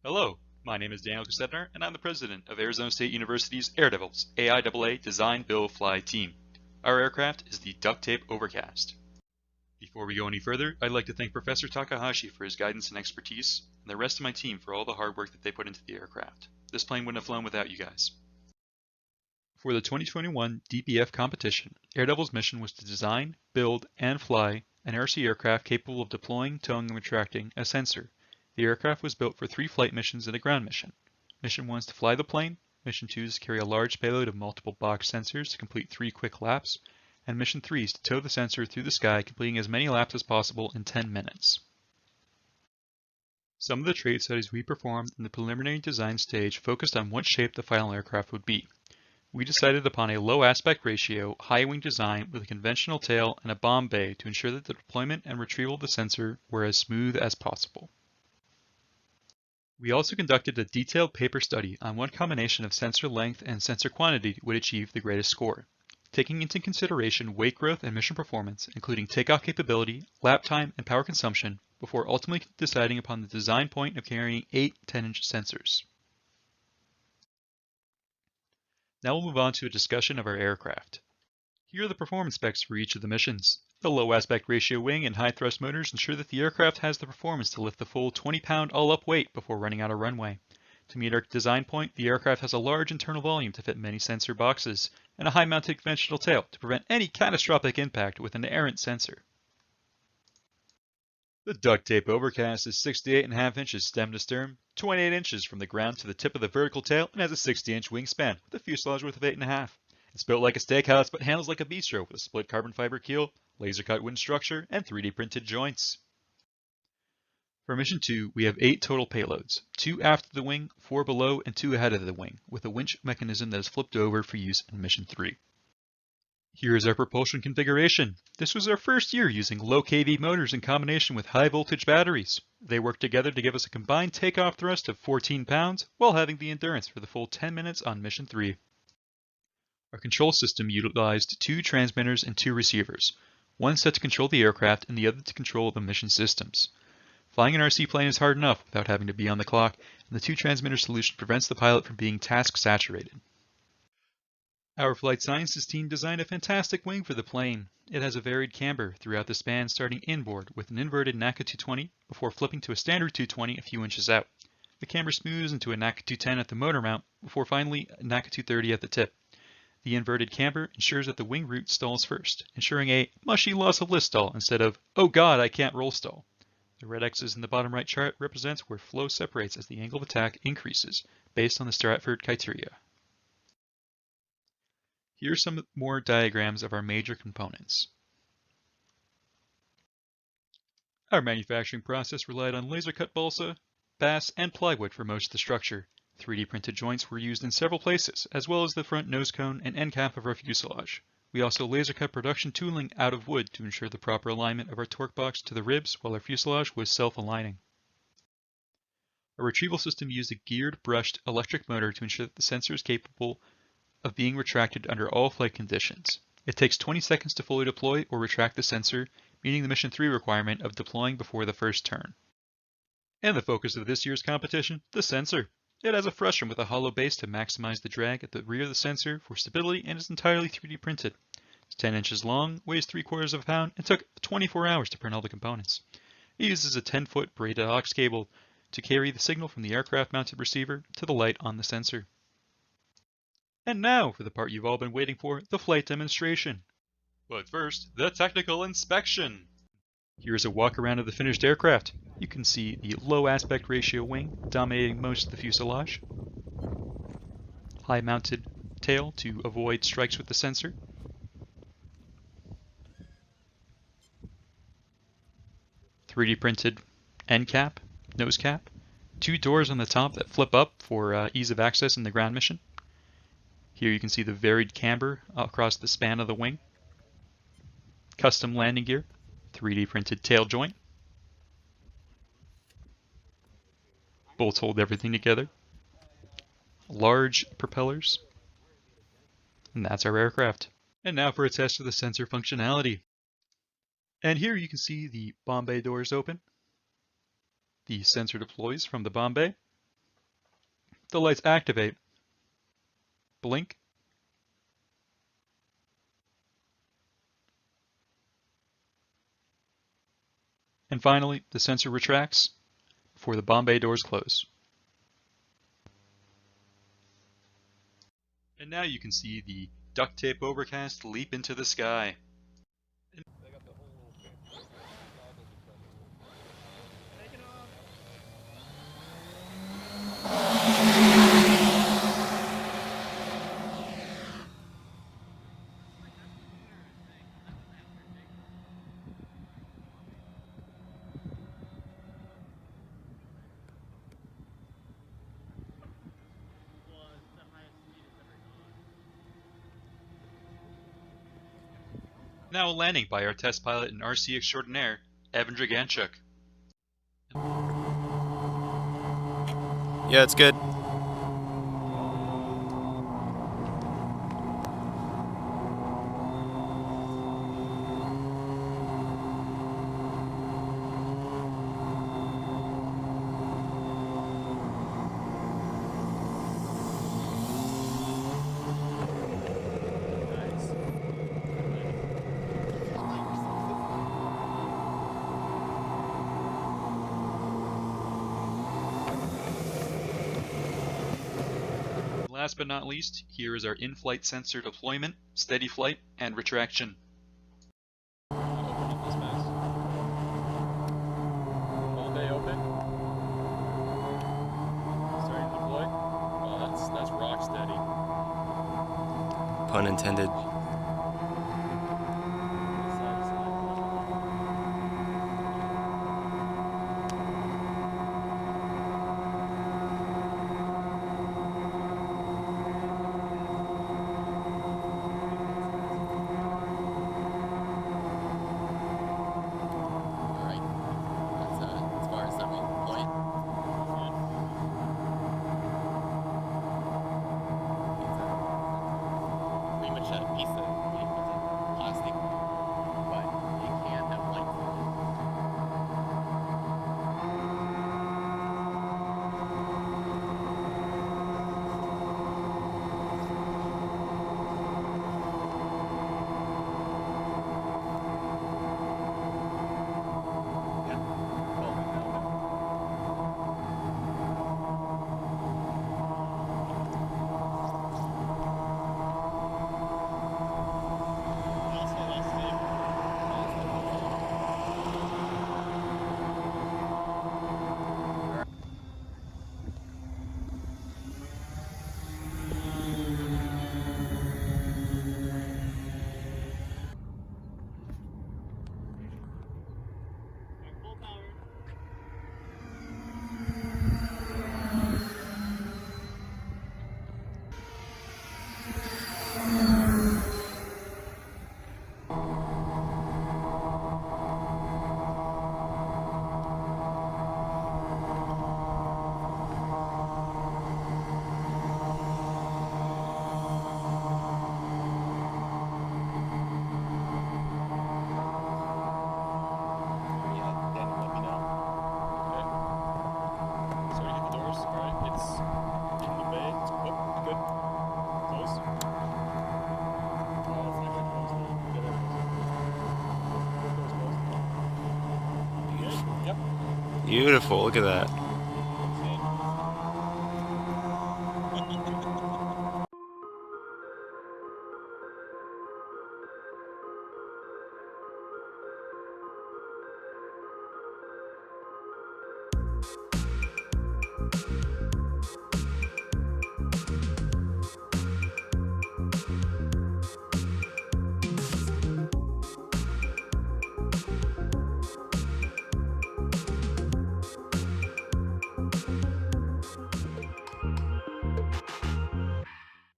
Hello, my name is Daniel Kastetner, and I'm the president of Arizona State University's Air Devils AIAA Design Build Fly team. Our aircraft is the Duct Tape Overcast. Before we go any further, I'd like to thank Professor Takahashi for his guidance and expertise, and the rest of my team for all the hard work that they put into the aircraft. This plane wouldn't have flown without you guys. For the 2021 DPF competition, Air Devils' mission was to design, build, and fly an RC aircraft capable of deploying, towing, and retracting a sensor. The aircraft was built for 3 flight missions and a ground mission. Mission 1 is to fly the plane, Mission 2 is to carry a large payload of multiple box sensors to complete 3 quick laps, and Mission 3 is to tow the sensor through the sky, completing as many laps as possible in 10 minutes. Some of the trait studies we performed in the preliminary design stage focused on what shape the final aircraft would be. We decided upon a low aspect ratio, high wing design with a conventional tail and a bomb bay to ensure that the deployment and retrieval of the sensor were as smooth as possible. We also conducted a detailed paper study on what combination of sensor length and sensor quantity would achieve the greatest score, taking into consideration weight growth and mission performance, including takeoff capability, lap time, and power consumption, before ultimately deciding upon the design point of carrying 8 10-inch sensors. Now we'll move on to a discussion of our aircraft. Here are the performance specs for each of the missions. The low aspect ratio wing and high thrust motors ensure that the aircraft has the performance to lift the full 20-pound all-up weight before running out of runway. To meet our design point, the aircraft has a large internal volume to fit many sensor boxes, and a high-mounted conventional tail to prevent any catastrophic impact with an errant sensor. The Duct Tape Overcast is 68.5 inches stem to stern, 28 inches from the ground to the tip of the vertical tail, and has a 60-inch wingspan with a fuselage width of 8.5. It's built like a steakhouse but handles like a bistro with a split carbon fiber keel, laser cut wind structure, and 3D printed joints. For Mission 2, we have 8 total payloads, 2 aft of the wing, 4 below, and 2 ahead of the wing, with a winch mechanism that is flipped over for use in Mission 3. Here is our propulsion configuration. This was our first year using low kV motors in combination with high voltage batteries. They worked together to give us a combined takeoff thrust of 14 pounds while having the endurance for the full 10 minutes on Mission 3. Our control system utilized 2 transmitters and 2 receivers, one set to control the aircraft and the other to control the mission systems. Flying an RC plane is hard enough without having to be on the clock, and the 2 transmitter solution prevents the pilot from being task saturated. Our flight sciences team designed a fantastic wing for the plane. It has a varied camber throughout the span, starting inboard with an inverted NACA 220 before flipping to a standard 220 a few inches out. The camber smooths into a NACA 210 at the motor mount before finally a NACA 230 at the tip. The inverted camber ensures that the wing root stalls first, ensuring a mushy loss of lift stall instead of, oh god, I can't roll stall. The red X's in the bottom right chart represents where flow separates as the angle of attack increases, based on the Stratford criteria. Here are some more diagrams of our major components. Our manufacturing process relied on laser cut balsa, bass, and plywood for most of the structure. 3D printed joints were used in several places, as well as the front nose cone and end cap of our fuselage. We also laser cut production tooling out of wood to ensure the proper alignment of our torque box to the ribs while our fuselage was self-aligning. Our retrieval system used a geared brushed electric motor to ensure that the sensor is capable of being retracted under all flight conditions. It takes 20 seconds to fully deploy or retract the sensor, meeting the Mission 3 requirement of deploying before the first turn. And the focus of this year's competition, the sensor. It has a frustum with a hollow base to maximize the drag at the rear of the sensor for stability and is entirely 3D printed. It's 10 inches long, weighs 3/4 of a pound, and took 24 hours to print all the components. It uses a 10-foot braided aux cable to carry the signal from the aircraft-mounted receiver to the light on the sensor. And now for the part you've all been waiting for, the flight demonstration. But first, the technical inspection. Here's a walk around of the finished aircraft. You can see the low aspect ratio wing dominating most of the fuselage. High mounted tail to avoid strikes with the sensor. .3D printed end cap, nose cap. 2 doors on the top that flip up for ease of access in the ground mission. Here you can see the varied camber across the span of the wing. Custom landing gear, 3D printed tail joint. Bolts hold everything together. Large propellers. And that's our aircraft. And now for a test of the sensor functionality. And here you can see the bomb bay doors open. The sensor deploys from the bomb bay. the lights activate. Blink. And finally, the sensor retracts before the bomb bay doors close. And now you can see the duct tape overcast leap into the sky. Now a landing by our test pilot and RC extraordinaire, Evan Draganchuk. Yeah, it's good. Last but not least, here is our in-flight sensor deployment, steady flight, and retraction. Open up this mess. All day open. Starting to deploy. Oh, that's rock steady. Pun intended. Beautiful, look at that.